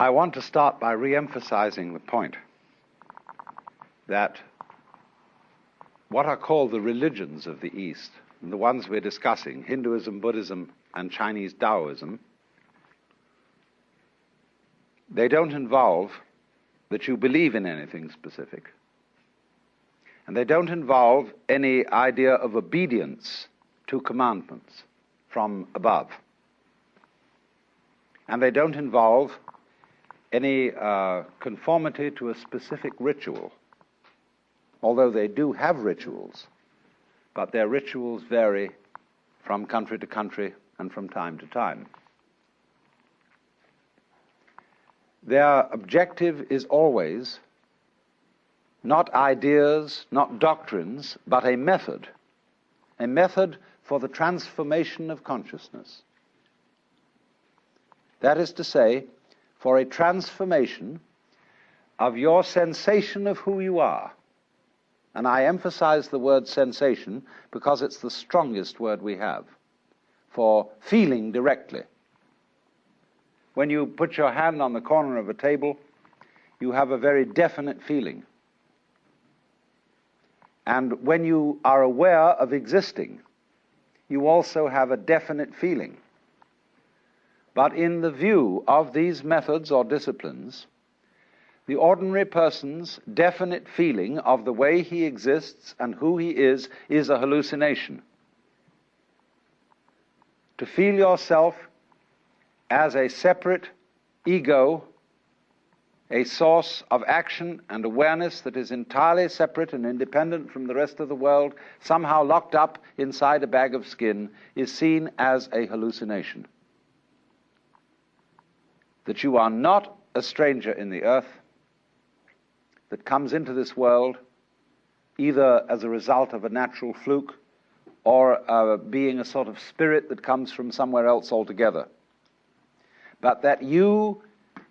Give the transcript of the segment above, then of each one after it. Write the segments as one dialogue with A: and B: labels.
A: I want to start by re-emphasizing the point that what are called the religions of the East, and the ones we're discussing, Hinduism, Buddhism, and Chinese Taoism, they don't involve that you believe in anything specific. And they don't involve any idea of obedience to commandments from above. And they don't involve any conformity to a specific ritual, although they do have rituals, but their rituals vary from country to country and from time to time. Their objective is always not ideas, not doctrines, but a method for the transformation of consciousness. That is to say, for a transformation of your sensation of who you are. And I emphasize the word sensation because it's the strongest word we have for feeling directly. When you put your hand on the corner of a table, you have a very definite feeling. And when you are aware of existing, you also have a definite feeling. But in the view of these methods or disciplines, the ordinary person's definite feeling of the way he exists and who he is a hallucination. To feel yourself as a separate ego, a source of action and awareness that is entirely separate and independent from the rest of the world, somehow locked up inside a bag of skin, is seen as a hallucination. That you are not a stranger in the earth, that comes into this world either as a result of a natural fluke or being a sort of spirit that comes from somewhere else altogether. But that you,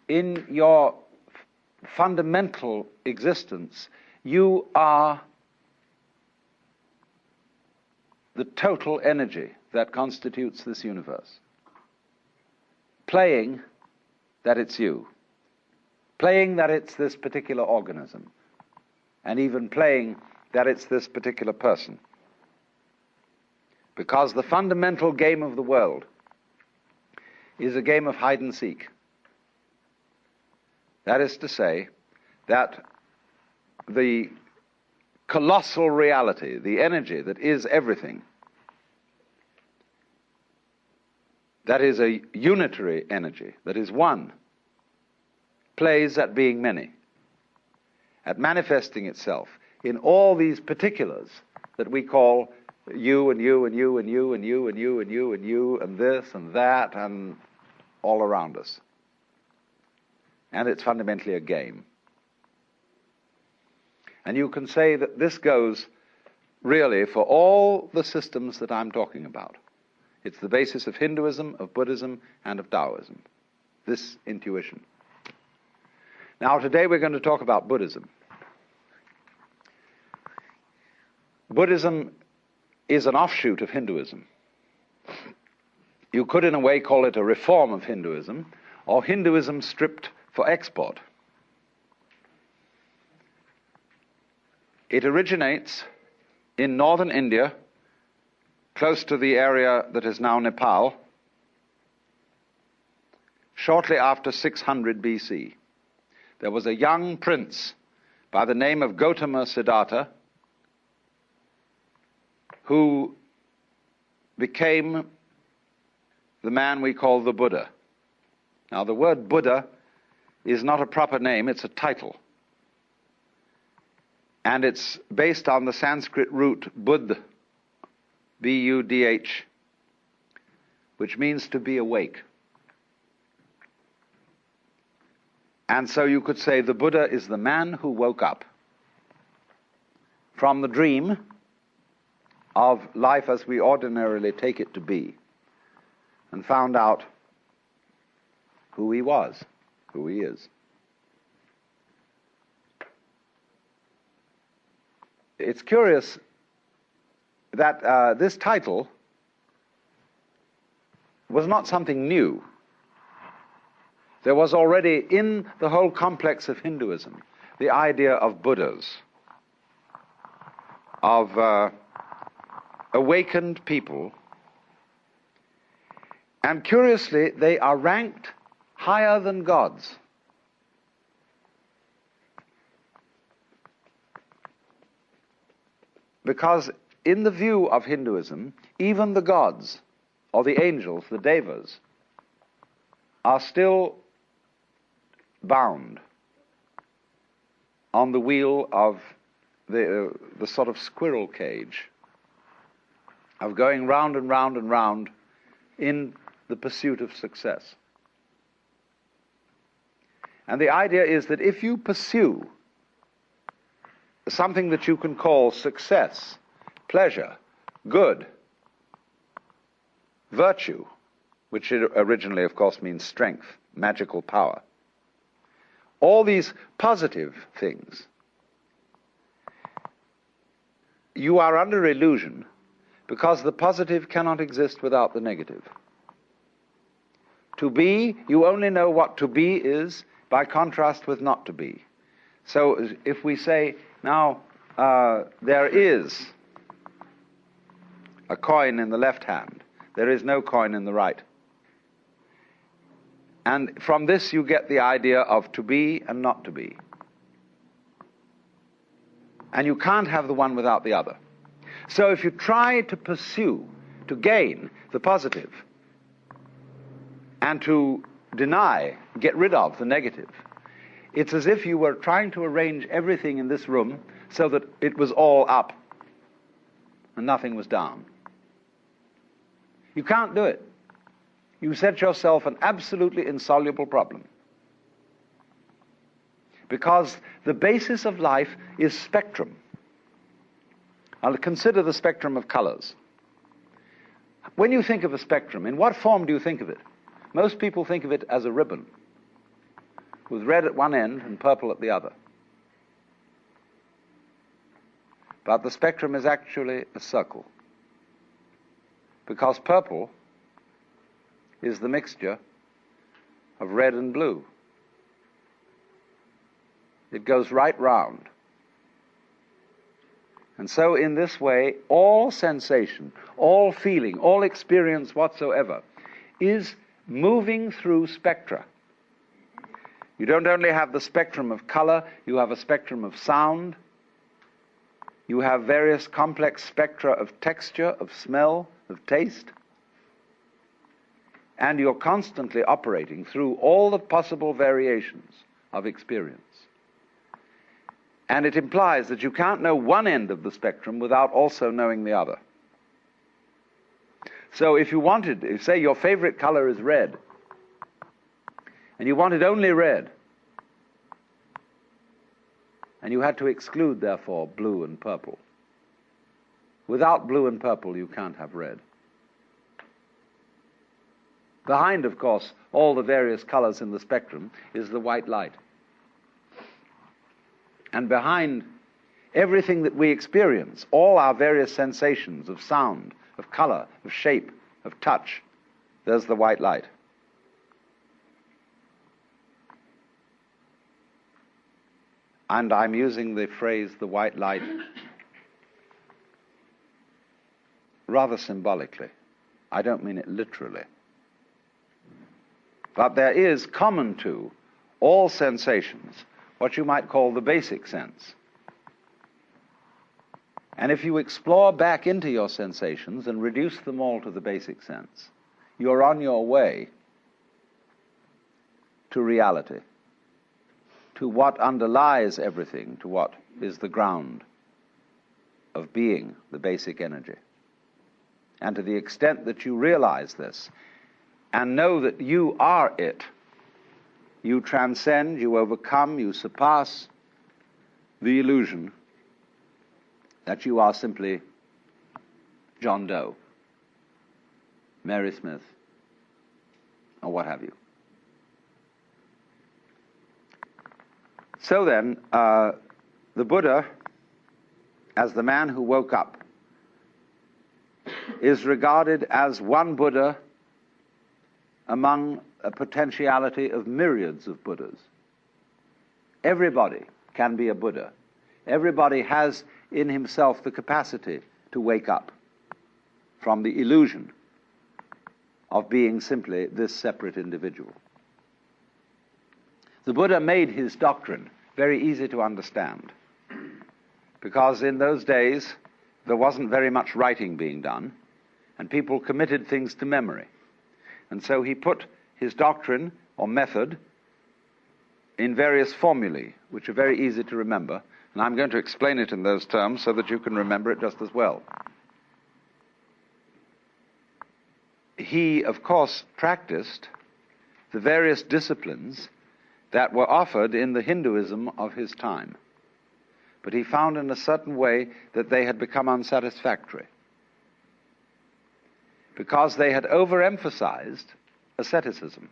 A: in your fundamental existence, you are the total energy that constitutes this universe. Playing that it's you. Playing that it's this particular organism. And even playing that it's this particular person. Because the fundamental game of the world is a game of hide and seek. That is to say, that the colossal reality, the energy that is everything, that is a unitary energy, that is one, plays at being many, at manifesting itself in all these particulars that we call you and you and you and you and you and you and you and you and this and that and all around us. And it's fundamentally a game. And you can say that this goes really for all the systems that I'm talking about. It's the basis of Hinduism, of Buddhism, and of Taoism, this intuition. Now, today we're going to talk about Buddhism. Buddhism is an offshoot of Hinduism. You could, in a way, call it a reform of Hinduism, or Hinduism stripped for export. It originates in northern India, close to the area that is now Nepal, shortly after 600 BC. There was a young prince by the name of Gautama Siddhartha who became the man we call the Buddha. Now, the word Buddha is not a proper name, it's a title. And it's based on the Sanskrit root Buddh, B-U-D-H, which means to be awake. And so you could say the Buddha is the man who woke up from the dream of life as we ordinarily take it to be and found out who he was, who he is. It's curious that this title was not something new. There was already in the whole complex of Hinduism the idea of Buddhas, of awakened people, and curiously they are ranked higher than gods. Because in the view of Hinduism, even the gods, or the angels, the devas, are still bound on the wheel of the sort of squirrel cage of going round and round and round in the pursuit of success. And the idea is that if you pursue something that you can call success, pleasure, good, virtue, which originally, of course, means strength, magical power, all these positive things, you are under illusion because the positive cannot exist without the negative. To be, you only know what to be is by contrast with not to be. So if we say, now, there is a coin in the left hand, there is no coin in the right. And from this you get the idea of to be and not to be. And you can't have the one without the other. So if you try to pursue, to gain the positive, and to deny, get rid of the negative, it's as if you were trying to arrange everything in this room so that it was all up and nothing was down. You can't do it. You set yourself an absolutely insoluble problem. Because the basis of life is spectrum. I'll consider the spectrum of colors. When you think of a spectrum, in what form do you think of it? Most people think of it as a ribbon, with red at one end and purple at the other. But the spectrum is actually a circle, because purple is the mixture of red and blue. It goes right round. And so in this way, all sensation, all feeling, all experience whatsoever is moving through spectra. You don't only have the spectrum of color, you have a spectrum of sound, you have various complex spectra of texture, of smell, of taste, and you're constantly operating through all the possible variations of experience. And it implies that you can't know one end of the spectrum without also knowing the other. So if you wanted, if say your favorite color is red, and you wanted only red, and you had to exclude, therefore, blue and purple. Without blue and purple, you can't have red. Behind, of course, all the various colors in the spectrum is the white light. And behind everything that we experience, all our various sensations of sound, of color, of shape, of touch, there's the white light. And I'm using the phrase the white light rather symbolically. I don't mean it literally. But there is common to all sensations what you might call the basic sense. And if you explore back into your sensations and reduce them all to the basic sense, you're on your way to reality, to what underlies everything, to what is the ground of being, the basic energy. And to the extent that you realize this and know that you are it, you transcend, you overcome, you surpass the illusion that you are simply John Doe, Mary Smith, or what have you. So then, the Buddha, as the man who woke up, is regarded as one Buddha among a potentiality of myriads of Buddhas. Everybody can be a Buddha. Everybody has in himself the capacity to wake up from the illusion of being simply this separate individual. The Buddha made his doctrine very easy to understand, because in those days there wasn't very much writing being done, and people committed things to memory. And so he put his doctrine or method in various formulae, which are very easy to remember, and I'm going to explain it in those terms so that you can remember it just as well. He, of course, practiced the various disciplines that were offered in the Hinduism of his time, but he found in a certain way that they had become unsatisfactory, because they had overemphasized asceticism,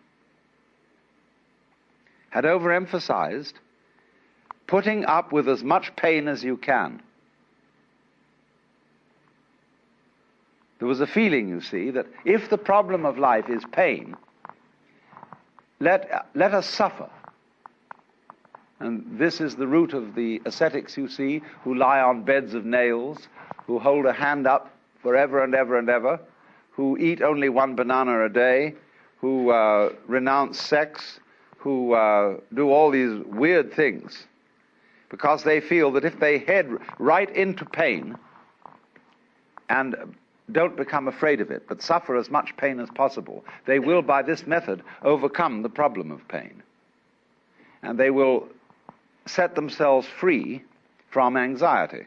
A: had overemphasized putting up with as much pain as you can. There was a feeling, you see, that if the problem of life is pain, let us suffer. And this is the root of the ascetics, you see, who lie on beds of nails, who hold a hand up forever and ever and ever, who eat only one banana a day, who renounce sex, who do all these weird things, because they feel that if they head right into pain and don't become afraid of it, but suffer as much pain as possible, they will, by this method, overcome the problem of pain. And they will set themselves free from anxiety.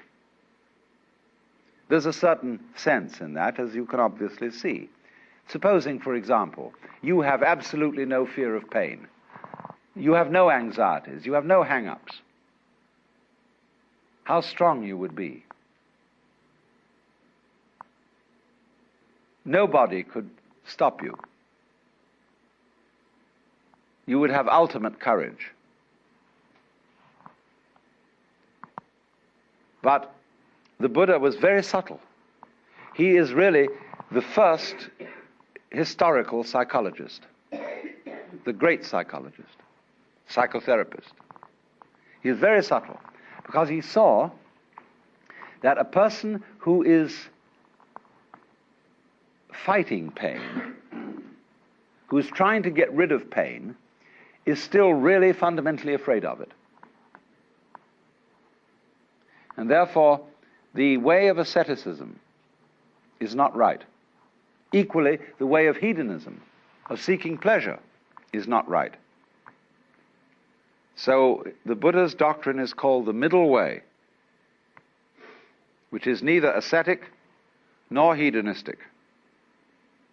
A: There's a certain sense in that, as you can obviously see. Supposing, for example, you have absolutely no fear of pain. You have no anxieties. You have no hang-ups. How strong you would be. Nobody could stop you. You would have ultimate courage. But the Buddha was very subtle. He is really the first historical psychologist, the great psychologist, psychotherapist. He is very subtle, because he saw that a person who is fighting pain, who is trying to get rid of pain, is still really fundamentally afraid of it. And therefore, the way of asceticism is not right. Equally, the way of hedonism, of seeking pleasure, is not right. So the Buddha's doctrine is called the middle way, which is neither ascetic nor hedonistic.